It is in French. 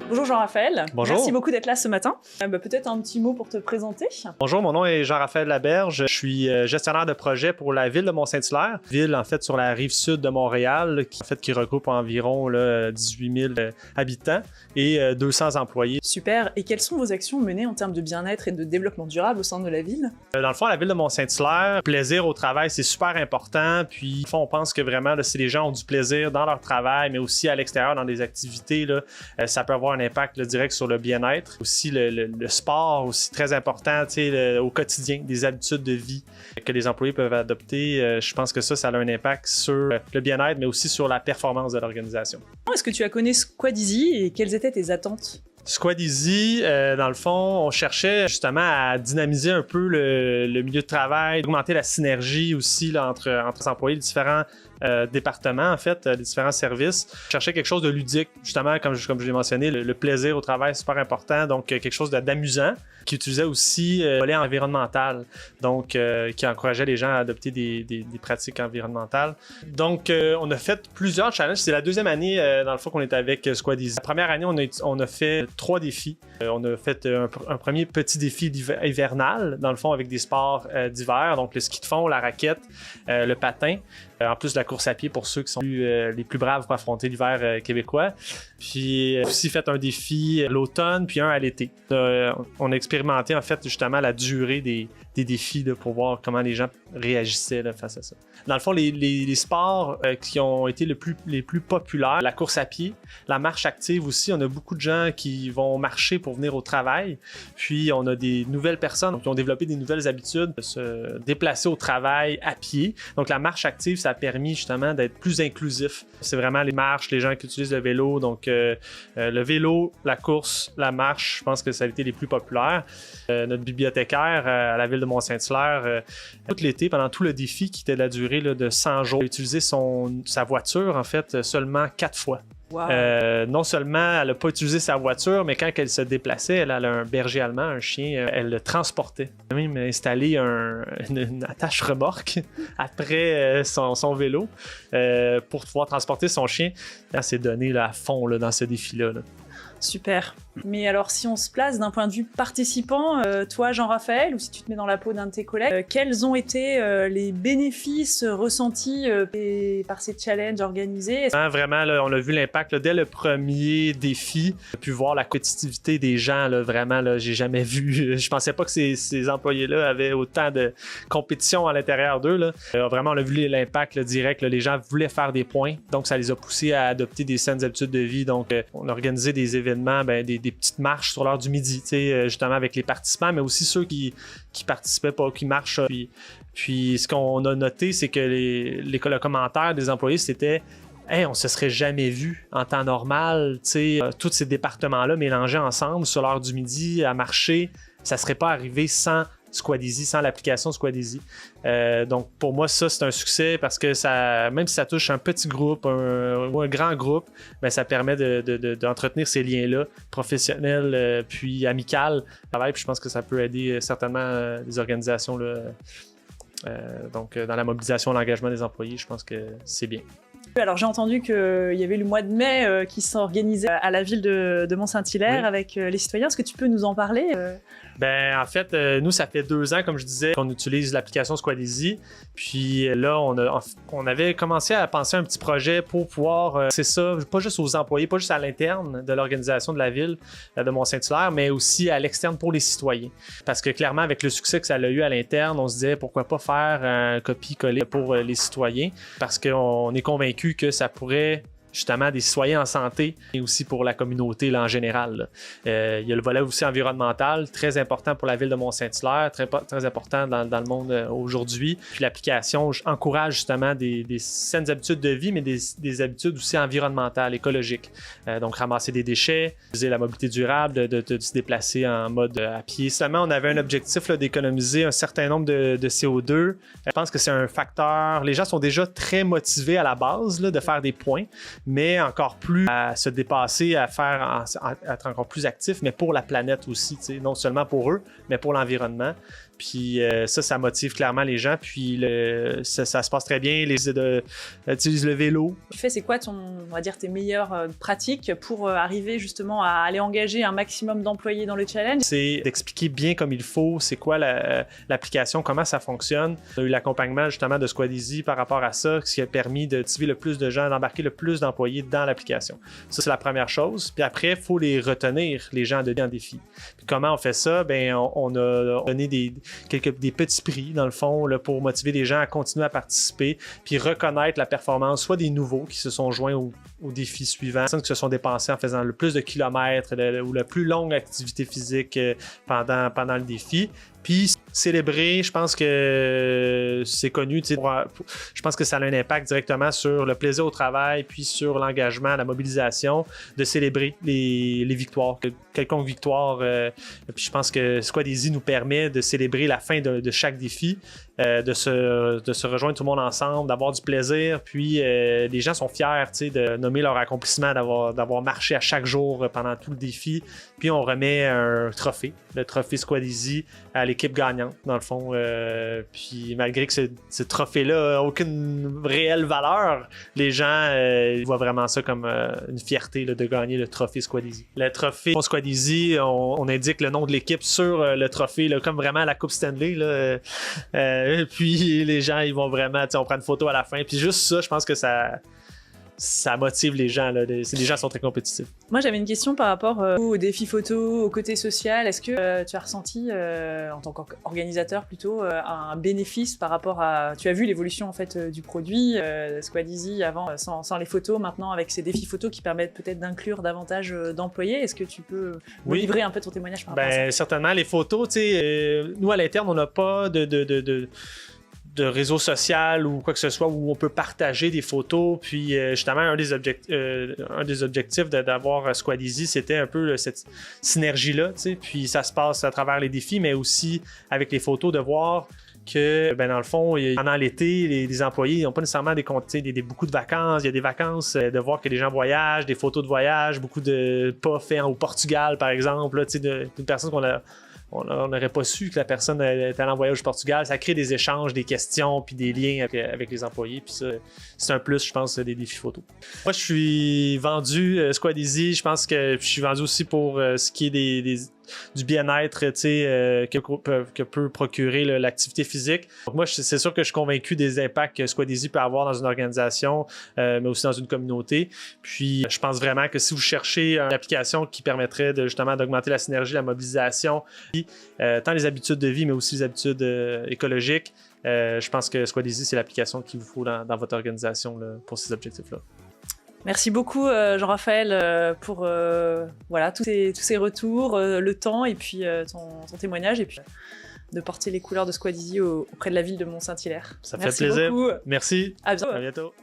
Bonjour Jean-Raphaël. Bonjour. Merci beaucoup d'être là ce matin. Peut-être un petit mot pour te présenter. Bonjour, mon nom est Jean-Raphaël Laberge. Je suis gestionnaire de projet pour la ville de Mont-Saint-Hilaire, ville en fait sur la rive sud de Montréal, qui regroupe environ 18 000 habitants et 200 employés. Super. Et quelles sont vos actions menées en termes de bien-être et de développement durable au sein de la ville? Dans le fond, la ville de Mont-Saint-Hilaire, plaisir au travail, c'est super important. Puis, au fond, on pense que vraiment, là, si les gens ont du plaisir dans leur travail, mais aussi à l'extérieur, dans des activités, là, ça peut avoir un impact direct sur le bien-être. Aussi, le sport, aussi très important au quotidien, des habitudes de vie que les employés peuvent adopter. Je pense que ça a un impact sur le bien-être, mais aussi sur la performance de l'organisation. Est-ce que tu as connu Squad-Easy et quelles étaient tes attentes? Squad-Easy, dans le fond, on cherchait justement à dynamiser un peu le milieu de travail, augmenter la synergie aussi là, entre les employés, les différents départements, en fait, les différents services. On cherchait quelque chose de ludique, justement, comme je l'ai mentionné, le plaisir au travail est super important, donc quelque chose d'amusant, qui utilisait aussi le volet environnemental, donc qui encourageait les gens à adopter des pratiques environnementales. Donc, on a fait plusieurs challenges. C'est la deuxième année, dans le fond, qu'on est avec Squad-Easy. La première année, on a fait 3 défis. On a fait un premier petit défi hivernal, dans le fond, avec des sports d'hiver, donc le ski de fond, la raquette, le patin. En plus de la course à pied pour ceux qui sont les plus braves pour affronter l'hiver québécois. Puis aussi fait un défi l'automne, puis un à l'été. On a expérimenté en fait justement la durée des défis là, pour voir comment les gens réagissaient là, face à ça. Dans le fond, les sports qui ont été les plus populaires, la course à pied, la marche active aussi. On a beaucoup de gens qui vont marcher pour venir au travail. Puis on a des nouvelles personnes qui ont développé des nouvelles habitudes de se déplacer au travail à pied. Donc la marche active, ça a permis justement d'être plus inclusif. C'est vraiment les marches, les gens qui utilisent le vélo. Donc le vélo, la course, la marche, je pense que ça a été les plus populaires. Notre bibliothécaire à la ville de Mont-Saint-Hilaire, tout l'été, pendant tout le défi qui était de la durée là, de 100 jours, a utilisé sa voiture en fait seulement 4 fois. Wow. Non seulement elle n'a pas utilisé sa voiture, mais quand elle se déplaçait, elle a un berger allemand, un chien, elle le transportait. Elle a même installé une attache remorque après son vélo pour pouvoir transporter son chien. Elle s'est donnée là, à fond là, dans ce défi-là. Là. Super. Mais alors, si on se place d'un point de vue participant, toi, Jean-Raphaël, ou si tu te mets dans la peau d'un de tes collègues, quels ont été les bénéfices ressentis par ces challenges organisés? Vraiment, là, on a vu l'impact là, dès le premier défi. On a pu voir la compétitivité des gens. Là, vraiment, là, j'ai jamais vu. Je pensais pas que ces employés-là avaient autant de compétition à l'intérieur d'eux. Là. Vraiment, on a vu l'impact là, direct. Là, les gens voulaient faire des points. Donc, ça les a poussés à adopter des saines habitudes de vie. Donc, on a organisé des événements, des petites marches sur l'heure du midi, justement avec les participants, mais aussi ceux qui participaient pas, qui marchent. Puis ce qu'on a noté, c'est que le commentaire des employés, c'était « Hey, on se serait jamais vu en temps normal, tous ces départements-là mélangés ensemble sur l'heure du midi à marcher, ça serait pas arrivé sans Squad-Easy, sans l'application Squad-Easy. » Donc pour moi, ça c'est un succès parce que ça, même si ça touche un petit groupe ou un grand groupe, ben, ça permet d'entretenir ces liens-là, professionnels puis amicaux. Puis je pense que ça peut aider certainement les organisations là, donc dans la mobilisation et l'engagement des employés, je pense que c'est bien. Alors j'ai entendu qu'il y avait le mois de mai qui s'organisait à la ville de Mont-Saint-Hilaire oui. Avec les citoyens. Est-ce que tu peux nous en parler? Ben, en fait, nous, ça fait 2 ans, comme je disais, qu'on utilise l'application Squad-Easy. Puis là, on avait commencé à penser à un petit projet pour pouvoir, c'est ça, pas juste aux employés, pas juste à l'interne de l'organisation de la ville de Mont-Saint-Hilaire, mais aussi à l'externe pour les citoyens. Parce que clairement, avec le succès que ça a eu à l'interne, on se disait pourquoi pas faire un copie-coller pour les citoyens. Parce qu'on est convaincu que ça pourrait justement des citoyens en santé et aussi pour la communauté là, en général. Il y a le volet aussi environnemental, très important pour la ville de Mont-Saint-Hilaire, très important dans le monde aujourd'hui. Puis l'application encourage justement des saines habitudes de vie, mais des habitudes aussi environnementales, écologiques. Donc ramasser des déchets, utiliser la mobilité durable, de se déplacer en mode à pied. Seulement, on avait un objectif là, d'économiser un certain nombre de CO2. Je pense que c'est un facteur. Les gens sont déjà très motivés à la base là, de faire des points, mais encore plus à se dépasser, à être encore plus actifs, mais pour la planète aussi, non seulement pour eux, mais pour l'environnement. Puis ça motive clairement les gens. Puis ça se passe très bien. Les utilisent le vélo. Tu fais, c'est quoi on va dire, tes meilleures pratiques pour arriver justement à aller engager un maximum d'employés dans le challenge? C'est d'expliquer bien comme il faut, c'est quoi l'application, comment ça fonctionne. On a eu l'accompagnement justement de Squad Easy par rapport à ça, ce qui a permis de motiver le plus de gens, d'embarquer le plus d'employés dans l'application. Ça, c'est la première chose. Puis après, il faut les retenir, les gens, en défi. Puis comment on fait ça? Ben, on a donné des petits prix, dans le fond, là, pour motiver les gens à continuer à participer, puis reconnaître la performance, soit des nouveaux qui se sont joints au défi suivant, des personnes qui se sont dépensées en faisant le plus de kilomètres ou la plus longue activité physique pendant le défi. Puis célébrer, je pense que c'est connu, je pense que ça a un impact directement sur le plaisir au travail, puis sur l'engagement, la mobilisation, de célébrer les victoires, quelconque victoire. Puis je pense que Squad Easy nous permet de célébrer la fin de chaque défi, de se rejoindre tout le monde ensemble, d'avoir du plaisir. Puis les gens sont fiers de nommer leur accomplissement, d'avoir marché à chaque jour pendant tout le défi. Puis on remet un trophée, le trophée Squad Easy, à l'équipe gagnante, dans le fond. Puis malgré que ce trophée-là n'a aucune réelle valeur, les gens ils voient vraiment ça comme une fierté là, de gagner le trophée Squad Easy. Le trophée Squad Easy, on indique le nom de l'équipe sur le trophée, là, comme vraiment la Coupe Stanley. Là, puis les gens, ils vont vraiment, on prend une photo à la fin. Puis juste ça, je pense que ça motive les gens. Là. Les gens sont très compétitifs. Moi, j'avais une question par rapport au défi photo, au côté social. Est-ce que tu as ressenti, en tant qu'organisateur plutôt, un bénéfice par rapport à... Tu as vu l'évolution en fait du produit, Squad Easy avant sans les photos, maintenant avec ces défis photos qui permettent peut-être d'inclure davantage d'employés. Est-ce que tu peux me livrer un peu ton témoignage par rapport à ça? Certainement, les photos, nous à l'interne, on n'a pas de réseau social ou quoi que ce soit où on peut partager des photos. Puis justement, un des objectifs d'avoir Squad Easy, c'était un peu cette synergie-là. Puis ça se passe à travers les défis, mais aussi avec les photos, de voir que, dans le fond, pendant l'été, les employés n'ont pas nécessairement beaucoup de vacances. Il y a des vacances, de voir que les gens voyagent, des photos de voyage, beaucoup de pas faits au Portugal, par exemple, là, d'une personne on n'aurait pas su que la personne était allée en voyage au Portugal. Ça crée des échanges, des questions, puis des liens avec les employés. Puis ça, c'est un plus, je pense, des défis photos. Moi, je suis vendu Squad Easy. Je pense que je suis vendu aussi pour ce qui est du bien-être que peut procurer l'activité physique. Donc moi, c'est sûr que je suis convaincu des impacts que Squad Easy peut avoir dans une organisation, mais aussi dans une communauté. Puis je pense vraiment que si vous cherchez une application qui permettrait justement d'augmenter la synergie, la mobilisation, puis, tant les habitudes de vie, mais aussi les habitudes écologiques, je pense que Squad Easy, c'est l'application qu'il vous faut dans votre organisation là, pour ces objectifs-là. Merci beaucoup Jean-Raphaël pour tous ces retours, le temps et puis ton témoignage et puis de porter les couleurs de Squad Easy auprès de la ville de Mont-Saint-Hilaire. Ça fait plaisir. Beaucoup. Merci. À bientôt.